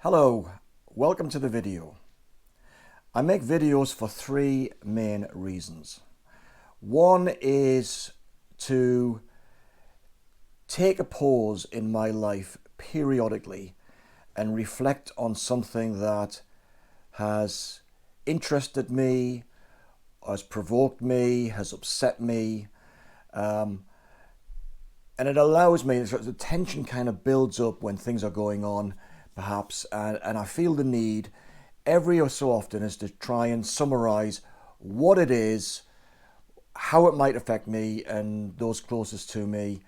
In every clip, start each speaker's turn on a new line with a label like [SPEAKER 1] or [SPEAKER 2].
[SPEAKER 1] Hello, welcome to the video. I make videos for three main reasons. One is to take a pause in my life periodically and reflect on something that has interested me, has provoked me, has upset me, and it allows me, the tension kind of builds up when things are going on, perhaps, and I feel the need every so often is to try and summarize what it is, how it might affect me and those closest to me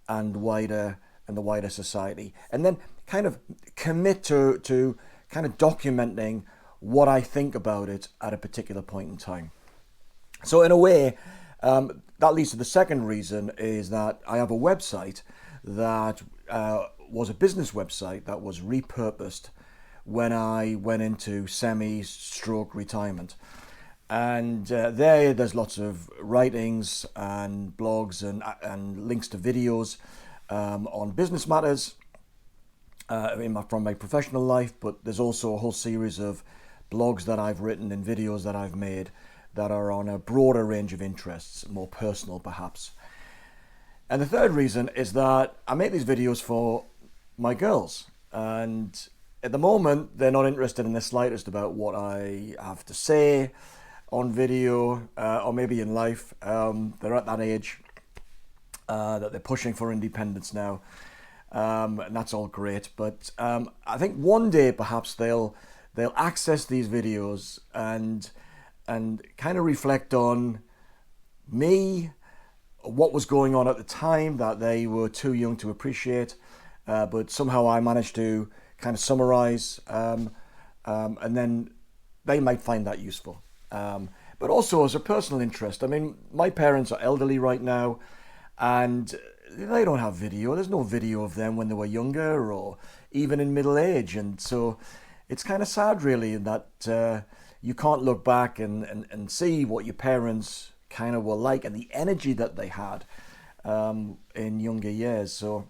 [SPEAKER 1] and the wider society, and then kind of commit to kind of documenting what I think about it at a particular point in time. So in a way, that leads to the second reason, is that I have a website that was a business website that was repurposed when I went into semi-stroke retirement. And there's lots of writings and blogs and links to videos on business matters from my professional life, but there's also a whole series of blogs that I've written and videos that I've made that are on a broader range of interests, more personal perhaps. And the third reason is that I make these videos for my girls, and at the moment they're not interested in the slightest about what I have to say on video or maybe in life. They're at that age that they're pushing for independence now, and that's all great, but I think one day perhaps they'll access these videos and kind of reflect on me, what was going on at the time that they were too young to appreciate, but somehow I managed to kind of summarize, and then they might find that useful. But also as a personal interest. I mean, my parents are elderly right now, and they don't have video. There's no video of them when they were younger or even in middle age, and so it's kind of sad really that you can't look back and see what your parents kind of were like and the energy that they had in younger years. So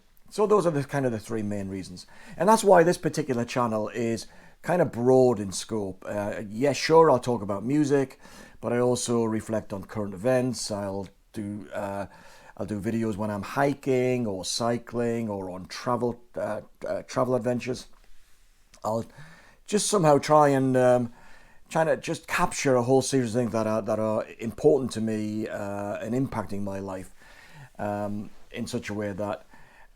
[SPEAKER 1] those are the kind of the three main reasons. And that's why this particular channel is kind of broad in scope. Yeah, sure, I'll talk about music, but I also reflect on current events. I'll do videos when I'm hiking or cycling or on travel adventures. I'll just somehow trying to just capture a whole series of things that are important to me and impacting my life in such a way that,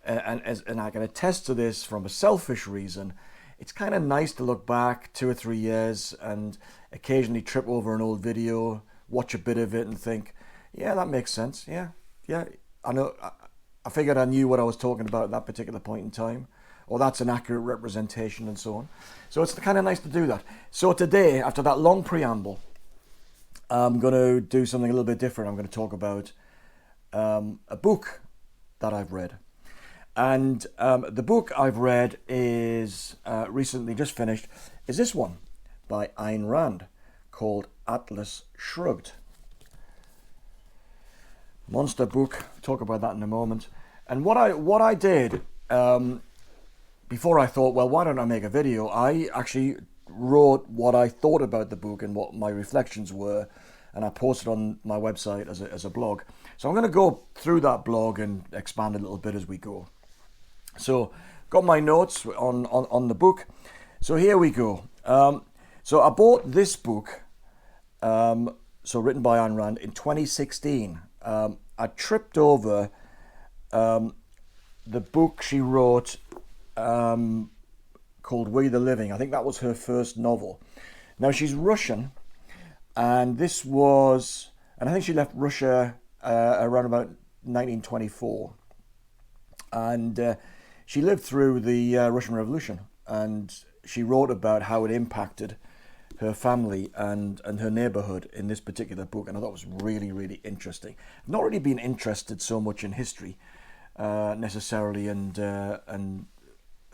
[SPEAKER 1] and I can attest to this from a selfish reason, it's kind of nice to look back 2 or 3 years and occasionally trip over an old video, watch a bit of it and think, yeah, that makes sense. Yeah, I know. I figured I knew what I was talking about at that particular point in time, or that's an accurate representation and so on. So it's kind of nice to do that. So today, after that long preamble, I'm going to do something a little bit different. I'm going to talk about a book that I've read. And the book I've read is recently just finished, is this one by Ayn Rand called Atlas Shrugged. Monster book, talk about that in a moment. And what I did, before I thought, well, why don't I make a video? I actually wrote what I thought about the book and what my reflections were, and I posted on my website as a blog. So I'm going to go through that blog and expand a little bit as we go. So got my notes on the book. So here we go. So I bought this book, so written by Ayn Rand, in 2016. I tripped over the book she wrote called We the Living. I think that was her first novel. Now she's Russian, and I think she left Russia around about 1924, and she lived through the Russian Revolution, and she wrote about how it impacted her family and her neighborhood in this particular book, and I thought it was really, really interesting. I've not really been interested so much in history necessarily, and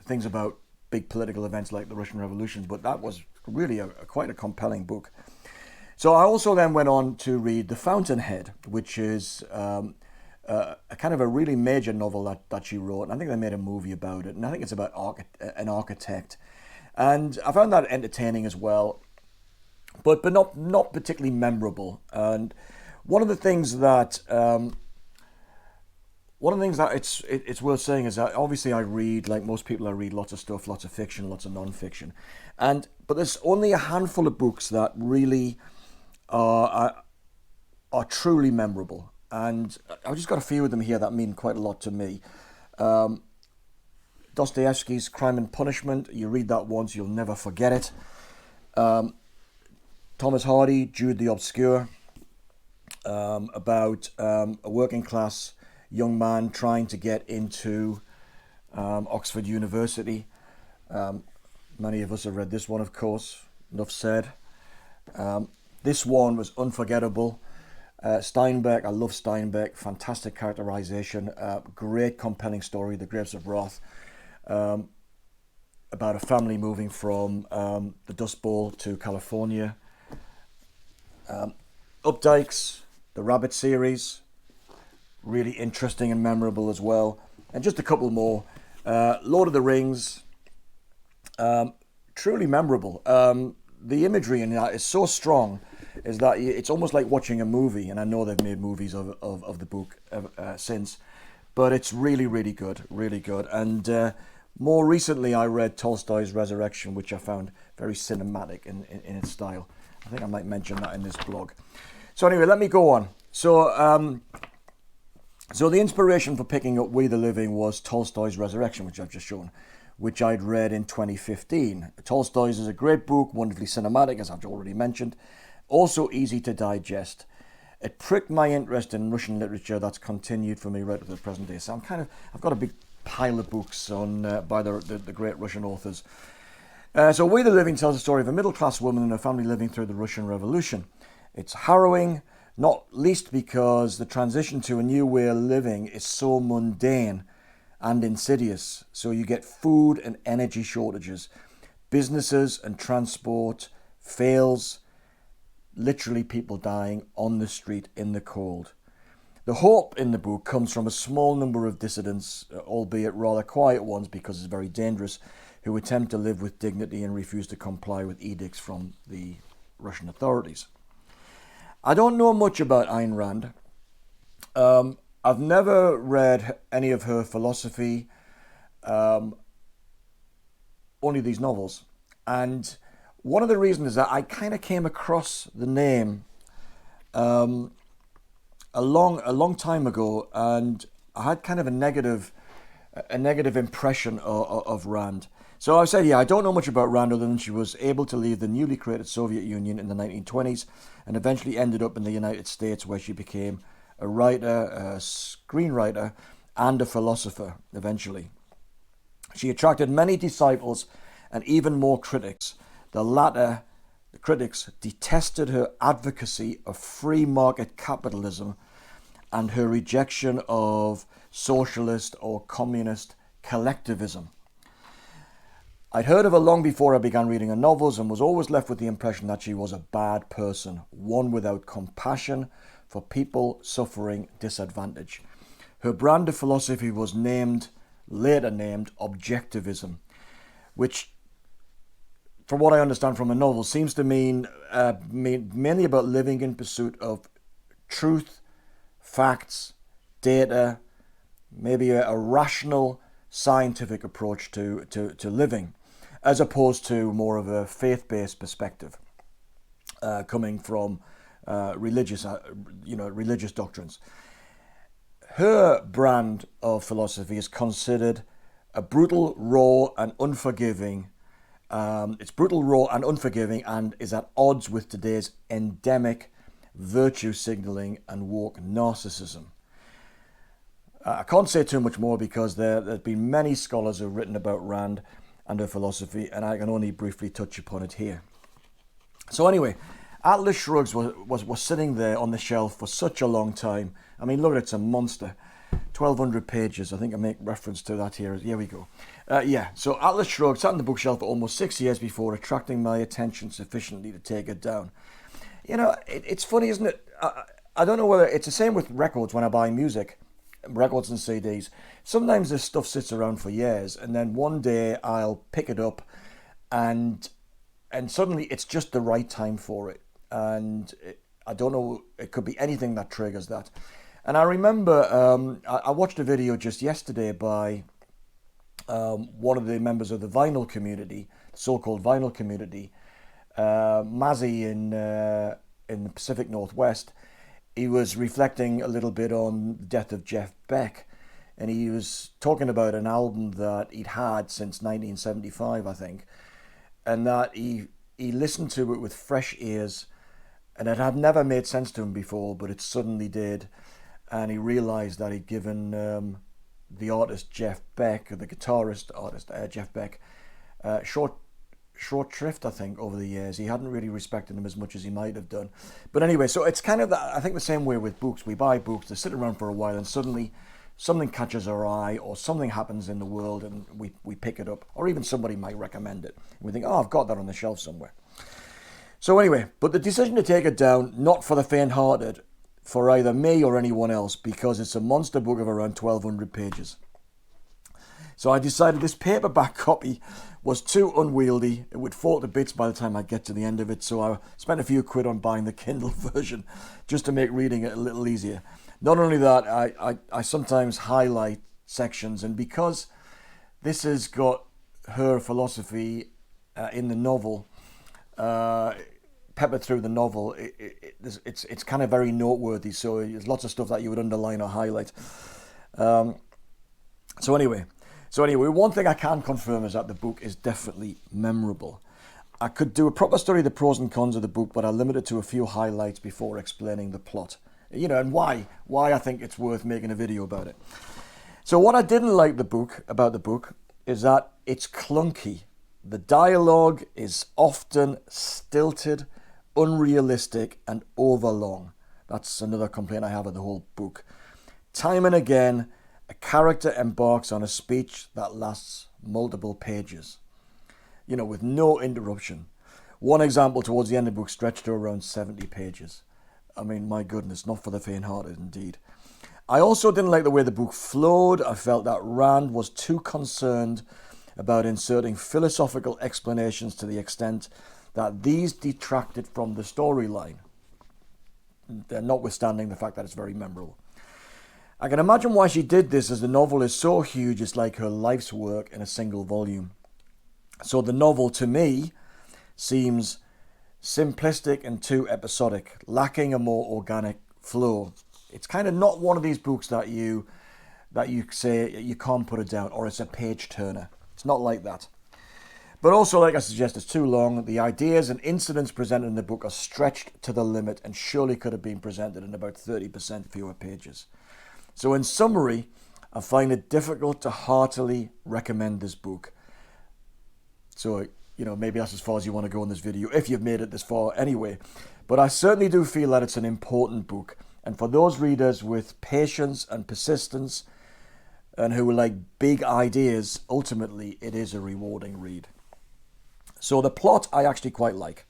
[SPEAKER 1] things about big political events like the Russian Revolution, but that was really quite a compelling book. So I also then went on to read The Fountainhead, which is a kind of a really major novel that she wrote. And I think they made a movie about it, and I think it's about an architect And I found that entertaining as well, but not particularly memorable. And one of the things that it's worth saying is that obviously I read, like most people, I read lots of stuff, lots of fiction, lots of non-fiction, but there's only a handful of books that really are truly memorable, and I've just got a few of them here that mean quite a lot to me. Dostoevsky's Crime and Punishment. You read that once, you'll never forget it. Thomas Hardy, Jude the Obscure, about a working class young man trying to get into Oxford University. Many of us have read this one, of course. Enough said. This one was unforgettable. Steinbeck, I love Steinbeck. Fantastic characterization. Great compelling story, The Grapes of Wrath. About a family moving from the Dust Bowl to California. Updike's The Rabbit series, really interesting and memorable as well. And just a couple more. Lord of the Rings, truly memorable. The imagery in that is so strong, is that it's almost like watching a movie. And I know they've made movies of the book since, but it's really, really good, really good. And more recently, I read Tolstoy's Resurrection, which I found very cinematic in its style. I think I might mention that in this blog. So anyway, let me go on. So the inspiration for picking up We the Living was Tolstoy's Resurrection, which I've just shown, which I'd read in 2015. Tolstoy's is a great book, wonderfully cinematic, as I've already mentioned, also easy to digest. It pricked my interest in Russian literature that's continued for me right up to the present day. So I've got a big pile of books on by the great Russian authors. So We the Living tells the story of a middle-class woman and her family living through the Russian Revolution. It's harrowing, not least because the transition to a new way of living is so mundane and insidious. So you get food and energy shortages, businesses and transport fails, literally people dying on the street in the cold. The hope in the book comes from a small number of dissidents, albeit rather quiet ones because it's very dangerous, who attempt to live with dignity and refuse to comply with edicts from the Russian authorities. I don't know much about Ayn Rand. I've never read any of her philosophy, only these novels. And one of the reasons is that I kind of came across the name a long time ago, and I had kind of a negative impression of Rand. So I said, I don't know much about Rand other than she was able to leave the newly created Soviet Union in the 1920s and eventually ended up in the United States, where she became a writer, a screenwriter, and a philosopher eventually. She attracted many disciples and even more critics. The critics detested her advocacy of free market capitalism and her rejection of socialist or communist collectivism. I'd heard of her long before I began reading her novels and was always left with the impression that she was a bad person, one without compassion for people suffering disadvantage. Her brand of philosophy was later named objectivism, which, from what I understand from her novel, seems to mean mainly about living in pursuit of truth, facts, data, maybe a rational scientific approach to living, as opposed to more of a faith-based perspective coming from religious doctrines. Her brand of philosophy is considered a brutal, raw, and unforgiving. It's brutal, raw, and unforgiving, and is at odds with today's endemic virtue signaling and woke narcissism. I can't say too much more because there's been many scholars who have written about Rand and her philosophy, and I can only briefly touch upon it here. So anyway, Atlas Shrugged was sitting there on the shelf for such a long time. I mean, look, it's a monster. 1,200 pages. I think I make reference to that here. Here we go. So Atlas Shrugged sat on the bookshelf for almost 6 years before attracting my attention sufficiently to take it down. You know, it's funny, isn't it? I don't know whether it's the same with records when I buy music, records and CDs. Sometimes this stuff sits around for years, and then one day I'll pick it up and suddenly it's just the right time for it. And I don't know, it could be anything that triggers that. And I remember I watched a video just yesterday by one of the members of the vinyl community, so-called vinyl community, Mazzy in the Pacific Northwest. He was reflecting a little bit on the death of Jeff Beck, and he was talking about an album that he'd had since 1975, I think, and that he listened to it with fresh ears, and it had never made sense to him before, but it suddenly did, and he realised that he'd given the artist Jeff Beck, the guitarist artist Jeff Beck, short shrift, I think, over the years. He hadn't really respected him as much as he might have done. But anyway, so it's kind of I think the same way with books. We buy books, they sit around for a while, and suddenly something catches our eye, or something happens in the world, and we pick it up, or even somebody might recommend it. And we think, oh, I've got that on the shelf somewhere. So anyway, but the decision to take it down, not for the faint-hearted, for either me or anyone else, because it's a monster book of around 1,200 pages. So I decided this paperback copy was too unwieldy. It would fall to bits by the time I get to the end of it. So I spent a few quid on buying the Kindle version just to make reading it a little easier. Not only that, I sometimes highlight sections. And because this has got her philosophy in the novel, peppered through the novel, it's kind of very noteworthy. So there's lots of stuff that you would underline or highlight. So anyway, one thing I can confirm is that the book is definitely memorable. I could do a proper study of the pros and cons of the book, but I'll limit it to a few highlights before explaining the plot. And why I think it's worth making a video about it. So what I didn't like about the book is that it's clunky. The dialogue is often stilted, unrealistic, and overlong. That's another complaint I have of the whole book. Time and again, a character embarks on a speech that lasts multiple pages, with no interruption. One example towards the end of the book stretched to around 70 pages. I mean, my goodness, not for the faint-hearted indeed. I also didn't like the way the book flowed. I felt that Rand was too concerned about inserting philosophical explanations to the extent that these detracted from the storyline, notwithstanding the fact that it's very memorable. I can imagine why she did this, as the novel is so huge, it's like her life's work in a single volume. So the novel, to me, seems simplistic and too episodic, lacking a more organic flow. It's kind of not one of these books that you say you can't put it down, or it's a page turner. It's not like that. But also, like I suggest, it's too long. The ideas and incidents presented in the book are stretched to the limit and surely could have been presented in about 30% fewer pages. So in summary, I find it difficult to heartily recommend this book. So, maybe that's as far as you want to go in this video, if you've made it this far anyway. But I certainly do feel that it's an important book. And for those readers with patience and persistence, and who like big ideas, ultimately it is a rewarding read. So the plot I actually quite like.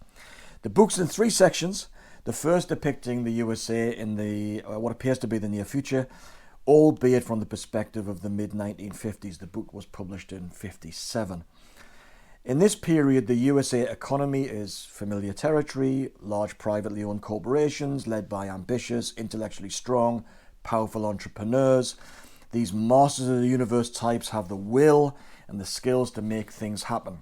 [SPEAKER 1] The book's in 3 sections. The first depicting the USA in the what appears to be the near future, albeit from the perspective of the mid-1950s. The book was published in 1957. In this period, the USA economy is familiar territory, large privately owned corporations led by ambitious, intellectually strong, powerful entrepreneurs. These masters of the universe types have the will and the skills to make things happen.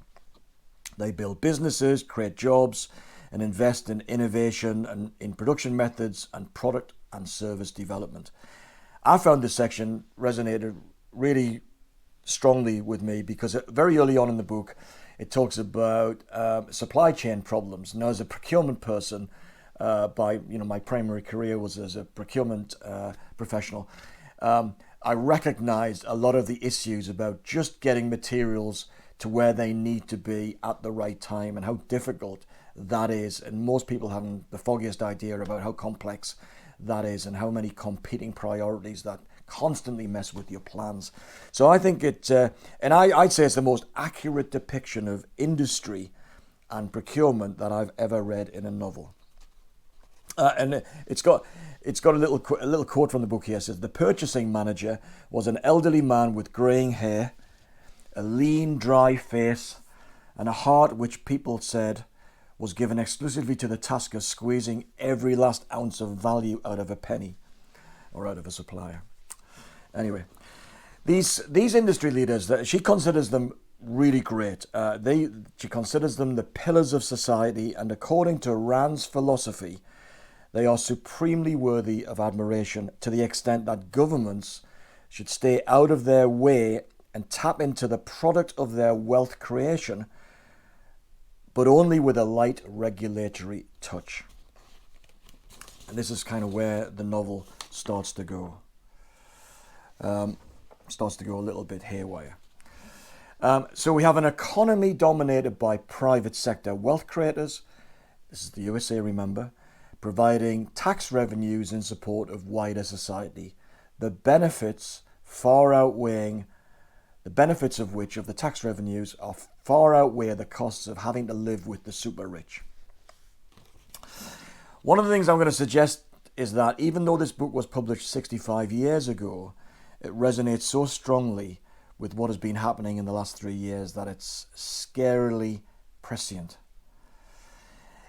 [SPEAKER 1] They build businesses, create jobs, and invest in innovation and in production methods and product and service development. I found this section resonated really strongly with me because very early on in the book, it talks about supply chain problems. Now, as a procurement person, my primary career was as a procurement professional. I recognized a lot of the issues about just getting materials to where they need to be at the right time and how difficult that is. And most people haven't the foggiest idea about how complex that is and how many competing priorities that constantly mess with your plans. So I think I'd say it's the most accurate depiction of industry and procurement that I've ever read in a novel. And it's got a little quote from the book here. It says, "The purchasing manager was an elderly man with greying hair, a lean, dry face, and a heart which people said was given exclusively to the task of squeezing every last ounce of value out of a penny or out of a supplier. Anyway, these industry leaders, she considers them really great. She considers them the pillars of society, and according to Rand's philosophy, they are supremely worthy of admiration to the extent that governments should stay out of their way and tap into the product of their wealth creation, but only with a light regulatory touch. And this is kind of where the novel starts to go. Starts to go a little bit haywire. So we have an economy dominated by private sector wealth creators. This is the USA, remember, providing tax revenues in support of wider society. The benefits of which of the tax revenues are far outweigh the costs of having to live with the super rich. One of the things I'm going to suggest is that even though this book was published 65 years ago, it resonates so strongly with what has been happening in the last 3 years that it's scarily prescient.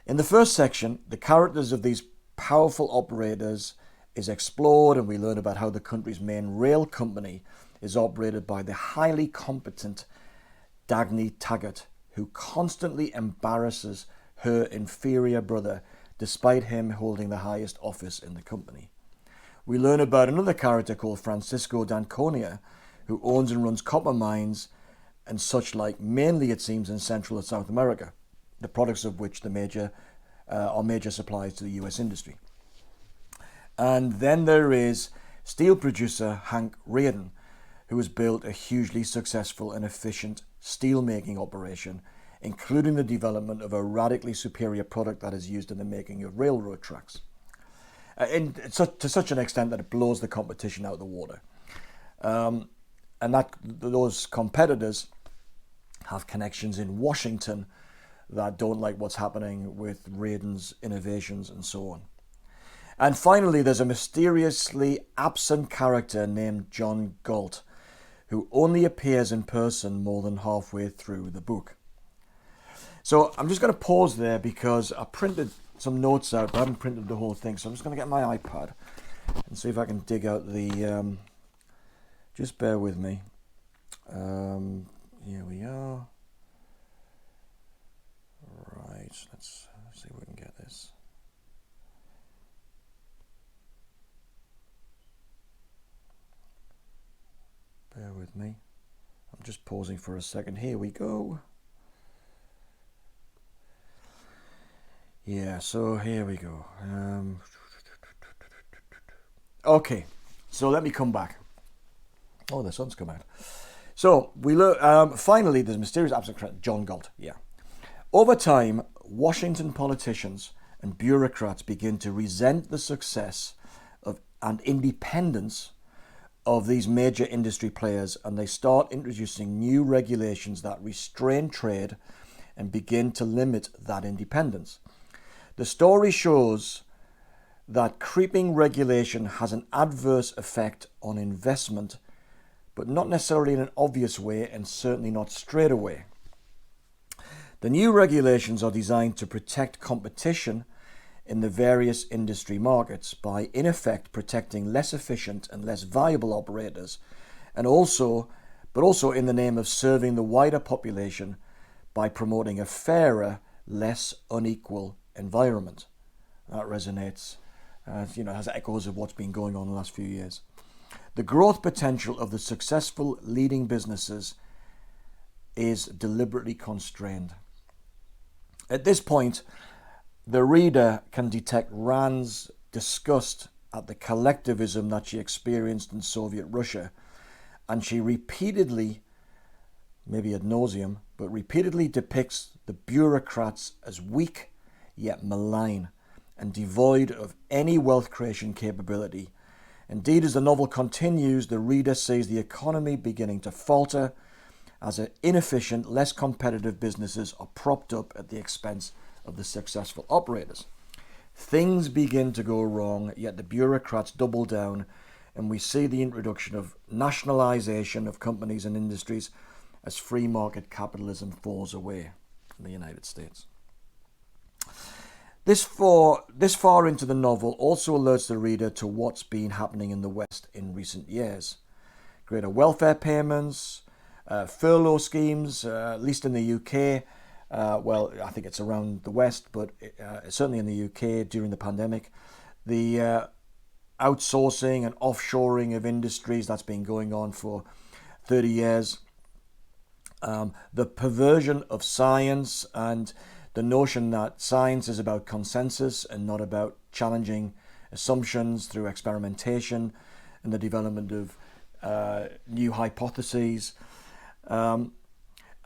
[SPEAKER 1] In the first section, the characters of these powerful operators is explored, and we learn about how the country's main rail company is operated by the highly competent Dagny Taggart, who constantly embarrasses her inferior brother despite him holding the highest office in the company. We learn about another character called Francisco d'Anconia, who owns and runs copper mines and such like, mainly it seems in Central and South America, the products of which are major supplies to the US industry. And then there is steel producer Hank Reardon, who has built a hugely successful and efficient steel-making operation, including the development of a radically superior product that is used in the making of railroad tracks, to such an extent that it blows the competition out of the water. And that those competitors have connections in Washington that don't like what's happening with Reardon's innovations and so on. And finally, there's a mysteriously absent character named John Galt, who only appears in person more than halfway through the book. So I'm just going to pause there because I printed some notes out, but I haven't printed the whole thing. So I'm just going to get my iPad and see if I can dig out the... just bear with me. Here we are. Right, let's see if we can get this. Bear with me. I'm just pausing for a second. Here we go. Yeah, so here we go. Okay, so let me come back. Oh, the sun's come out. So we learn. Finally, there's a mysterious absent John Galt. Yeah. Over time, Washington politicians and bureaucrats begin to resent the success and independence of these major industry players, and they start introducing new regulations that restrain trade and begin to limit that independence. The story shows that creeping regulation has an adverse effect on investment, but not necessarily in an obvious way, and certainly not straight away. The new regulations are designed to protect competition in the various industry markets by, in effect, protecting less efficient and less viable operators, but also in the name of serving the wider population by promoting a fairer, less unequal environment. That resonates, has echoes of what's been going on in the last few years. The growth potential of the successful leading businesses is deliberately constrained. At this point, the reader can detect Rand's disgust at the collectivism that she experienced in Soviet Russia, and she repeatedly, maybe ad nauseum, but repeatedly depicts the bureaucrats as weak yet malign and devoid of any wealth creation capability. Indeed, as the novel continues, the reader sees the economy beginning to falter as inefficient, less competitive businesses are propped up at the expense of the successful operators. Things begin to go wrong, yet the bureaucrats double down, and we see the introduction of nationalization of companies and industries as free market capitalism falls away in the United States. This far into the novel also alerts the reader to what's been happening in the West in recent years. Greater welfare payments, furlough schemes, at least in the UK. Well, I think it's around the West, but certainly in the UK during the pandemic. The outsourcing and offshoring of industries that's been going on for 30 years. The perversion of science and the notion that science is about consensus and not about challenging assumptions through experimentation and the development of new hypotheses, and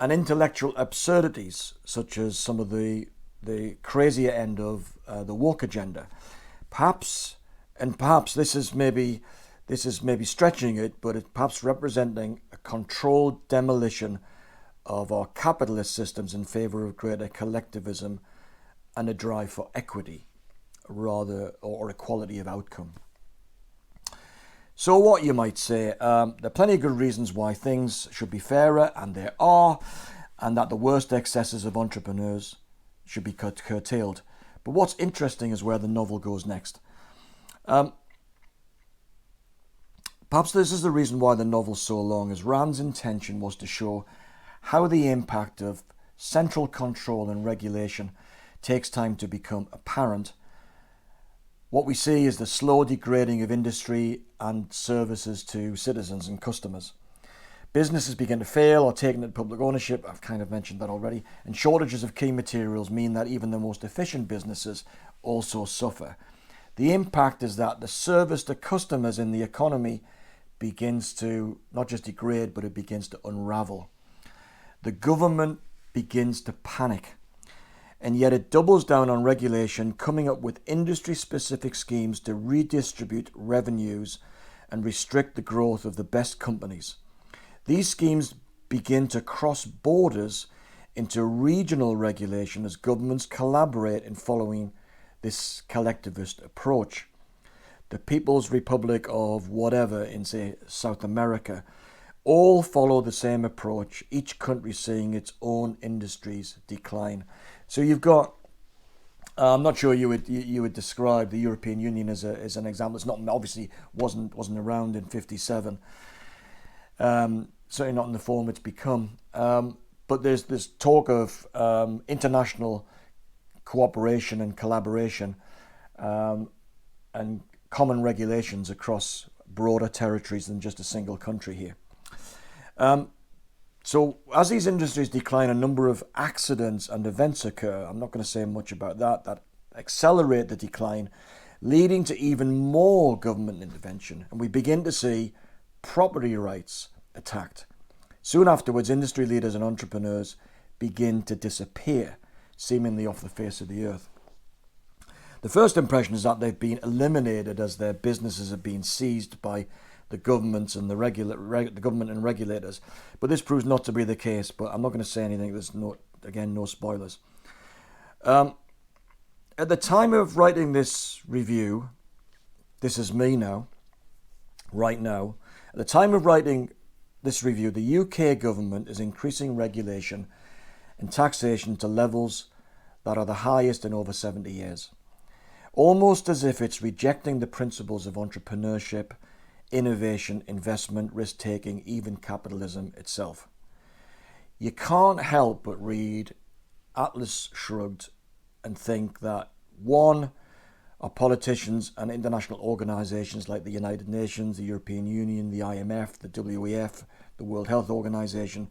[SPEAKER 1] intellectual absurdities such as some of the crazier end of the woke agenda. Perhaps this is maybe stretching it, but it's perhaps representing a controlled demolition of our capitalist systems in favor of greater collectivism and a drive for equity or equality of outcome. So what, you might say, there are plenty of good reasons why things should be fairer, and there are, and that the worst excesses of entrepreneurs should be curtailed. But what's interesting is where the novel goes next. Perhaps this is the reason why the novel's so long, as Rand's intention was to show how the impact of central control and regulation takes time to become apparent. What we see is the slow degrading of industry and services to citizens and customers. Businesses begin to fail or taken into public ownership, I've kind of mentioned that already, and shortages of key materials mean that even the most efficient businesses also suffer. The impact is that the service to customers in the economy begins to not just degrade, but it begins to unravel. The government begins to panic, and yet it doubles down on regulation, coming up with industry-specific schemes to redistribute revenues and restrict the growth of the best companies. These schemes begin to cross borders into regional regulation as governments collaborate in following this collectivist approach. The People's Republic of whatever in, say, South America all follow the same approach, each country seeing its own industries decline. So you've got, I'm not sure you would describe the European Union as an example. It's not, obviously wasn't around in 1957. Certainly not in the form it's become. But there's this talk of international cooperation and collaboration and common regulations across broader territories than just a single country here. So as these industries decline, a number of accidents and events occur. I'm not going to say much about that accelerate the decline, leading to even more government intervention. And we begin to see property rights attacked. Soon afterwards, industry leaders and entrepreneurs begin to disappear, seemingly off the face of the earth. The first impression is that they've been eliminated as their businesses have been seized by the governments and the government and regulators, but this proves not to be the case. But I'm not going to say anything. There's no spoilers. At the time of writing this review, this is me now, right now. At the time of writing this review, the UK government is increasing regulation and taxation to levels that are the highest in over 70 years, almost as if it's rejecting the principles of entrepreneurship, innovation, investment, risk-taking, even capitalism itself. You can't help but read Atlas Shrugged and think that, one, our politicians and international organisations like the United Nations, the European Union, the IMF, the WEF, the World Health Organization,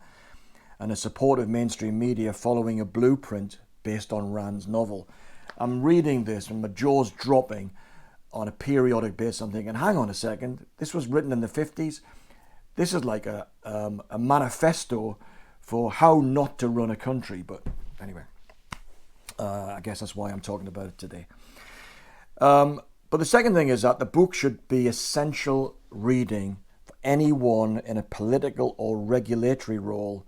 [SPEAKER 1] and a supportive mainstream media following a blueprint based on Rand's novel. I'm reading this and my jaw's dropping on a periodic basis. I'm thinking, hang on a second, this was written in the 50s. This is like a manifesto for how not to run a country. But anyway, I guess that's why I'm talking about it today. But the second thing is that the book should be essential reading for anyone in a political or regulatory role,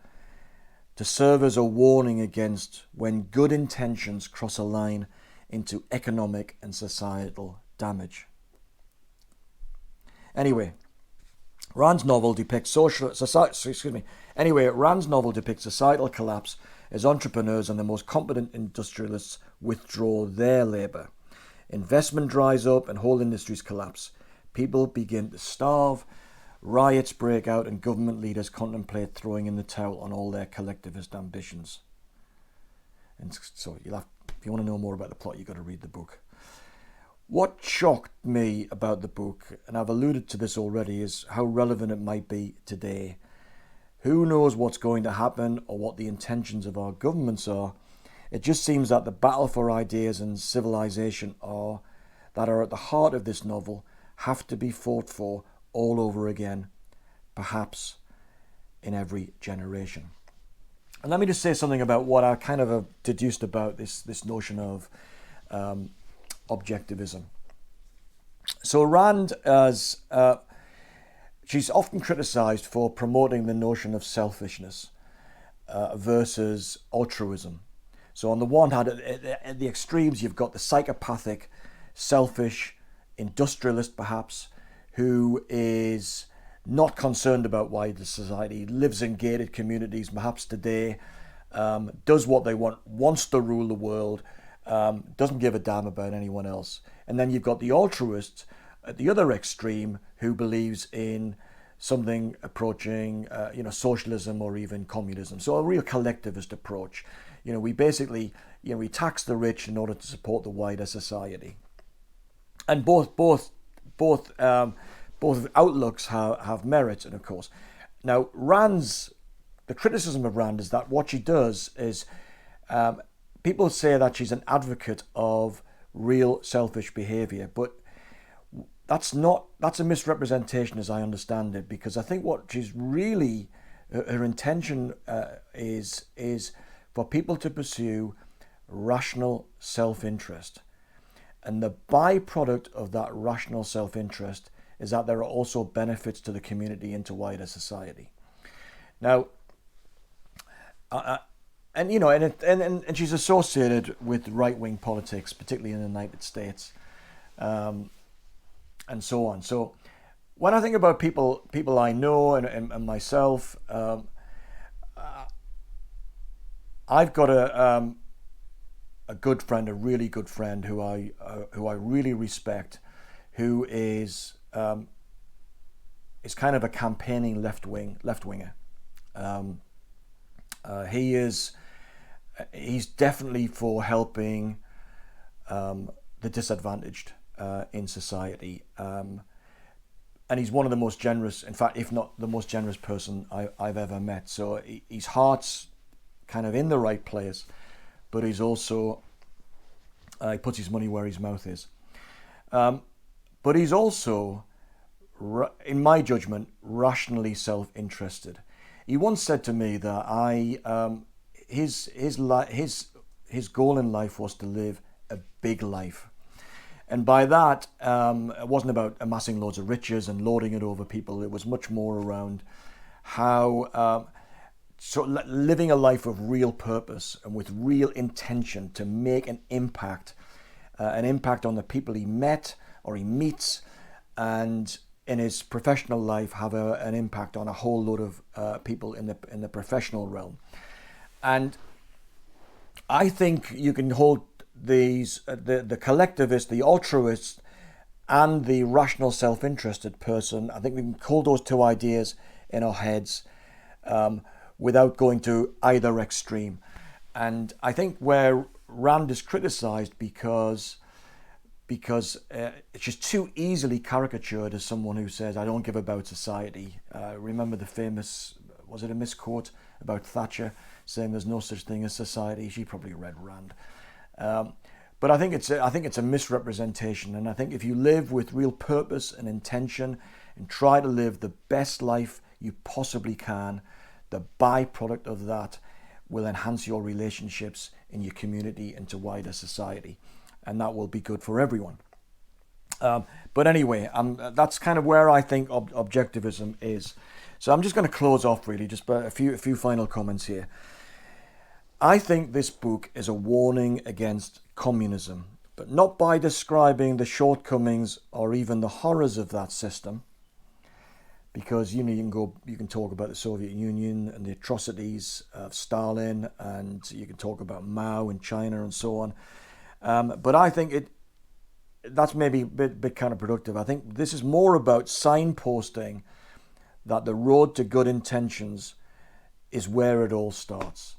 [SPEAKER 1] to serve as a warning against when good intentions cross a line into economic and societal damage. Anyway, Rand's novel depicts Rand's novel depicts societal collapse as entrepreneurs and the most competent industrialists withdraw their labour. Investment dries up and whole industries collapse. People begin to starve. Riots break out and government leaders contemplate throwing in the towel on all their collectivist ambitions. And so if you want to know more about the plot, you've got to read the book. What shocked me about the book, and I've alluded to this already, is how relevant it might be today. Who knows what's going to happen or what the intentions of our governments are? It just seems that the battle for ideas and civilization that are at the heart of this novel have to be fought for all over again, perhaps in every generation. And let me just say something about what I kind of have deduced about this notion of objectivism. So Rand, she's often criticized for promoting the notion of selfishness versus altruism. So on the one hand, at the extremes, you've got the psychopathic, selfish, industrialist perhaps, who is not concerned about wider society, lives in gated communities perhaps today, does what they want, wants to rule the world, doesn't give a damn about anyone else. And then you've got the altruist at the other extreme who believes in something approaching socialism or even communism. So a real collectivist approach. We basically we tax the rich in order to support the wider society. And both outlooks have merit, and of course. Now the criticism of Rand is that what she does is people say that she's an advocate of real selfish behaviour, but that's a misrepresentation as I understand it, because I think what she's really, her intention is for people to pursue rational self-interest. And the byproduct of that rational self-interest is that there are also benefits to the community and to wider society. Now, and she's associated with right-wing politics, particularly in the United States, and so on. So when I think about people I know and myself, I've got a good friend, a really good friend who I really respect, who is kind of a campaigning left-winger. He's definitely for helping the disadvantaged in society, and he's one of the most generous, in fact, if not the most generous person I've ever met. So his heart's kind of in the right place, but he's also he puts his money where his mouth is. But he's also, in my judgment, rationally self-interested. He once said to me that his goal in life was to live a big life. And by that, it wasn't about amassing loads of riches and lording it over people. It was much more around how living a life of real purpose and with real intention to make an impact on the people he met or he meets, and in his professional life have an impact on a whole load of people in the professional realm. And I think you can hold these the collectivist, the altruist, and the rational self-interested person. I think we can hold those two ideas in our heads without going to either extreme. And I think where Rand is criticized because it's just too easily caricatured as someone who says, I don't give about society. Remember the famous, was it a misquote about Thatcher saying there's no such thing as society? She probably read Rand. But I think it's a misrepresentation. And I think if you live with real purpose and intention and try to live the best life you possibly can, the byproduct of that will enhance your relationships in your community and to wider society. And that will be good for everyone. But anyway, that's kind of where I think objectivism is. So I'm just going to close off really, just by a few final comments here. I think this book is a warning against communism, but not by describing the shortcomings or even the horrors of that system, because you can talk about the Soviet Union and the atrocities of Stalin, and you can talk about Mao in China and so on. But I think that's maybe a bit counterproductive. I think this is more about signposting that the road to good intentions is where it all starts.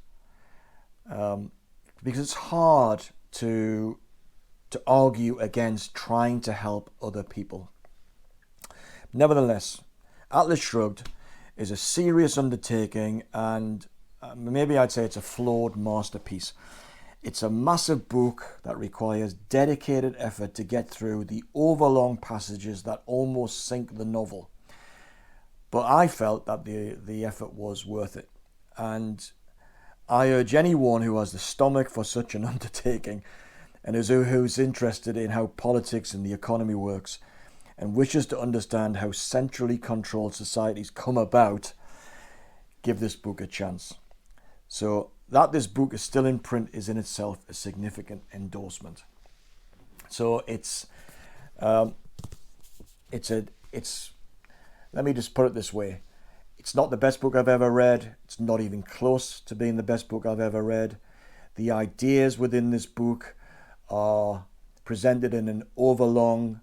[SPEAKER 1] Because it's hard to argue against trying to help other people. Nevertheless, Atlas Shrugged is a serious undertaking, and maybe I'd say it's a flawed masterpiece. It's a massive book that requires dedicated effort to get through the overlong passages that almost sink the novel. But I felt that the effort was worth it. And I urge anyone who has the stomach for such an undertaking and who's interested in how politics and the economy works and wishes to understand how centrally controlled societies come about, give this book a chance. So that this book is still in print is in itself a significant endorsement. So let me just put it this way. It's not the best book I've ever read. It's not even close to being the best book I've ever read. The ideas within this book are presented in an overlong,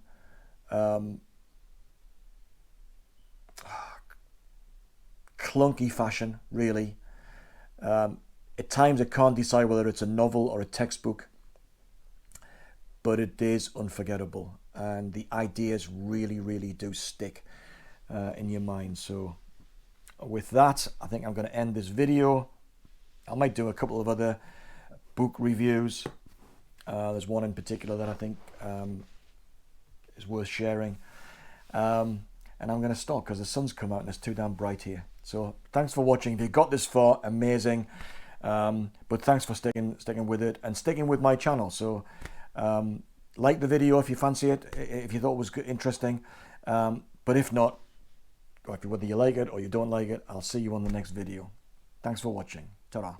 [SPEAKER 1] clunky fashion, really. At times I can't decide whether it's a novel or a textbook, but it is unforgettable, and the ideas really, really do stick in your mind. So with that, I think I'm going to end this video. I might do a couple of other book reviews. There's one in particular that I think is worth sharing. And I'm going to stop because the sun's come out and it's too damn bright here. So thanks for watching. If you got this far, amazing. But thanks for sticking with it and sticking with my channel. So like the video if you fancy it, if you thought it was good, interesting. But if not, whether you like it or you don't like it, I'll see you on the next video. Thanks for watching. Ta-ra.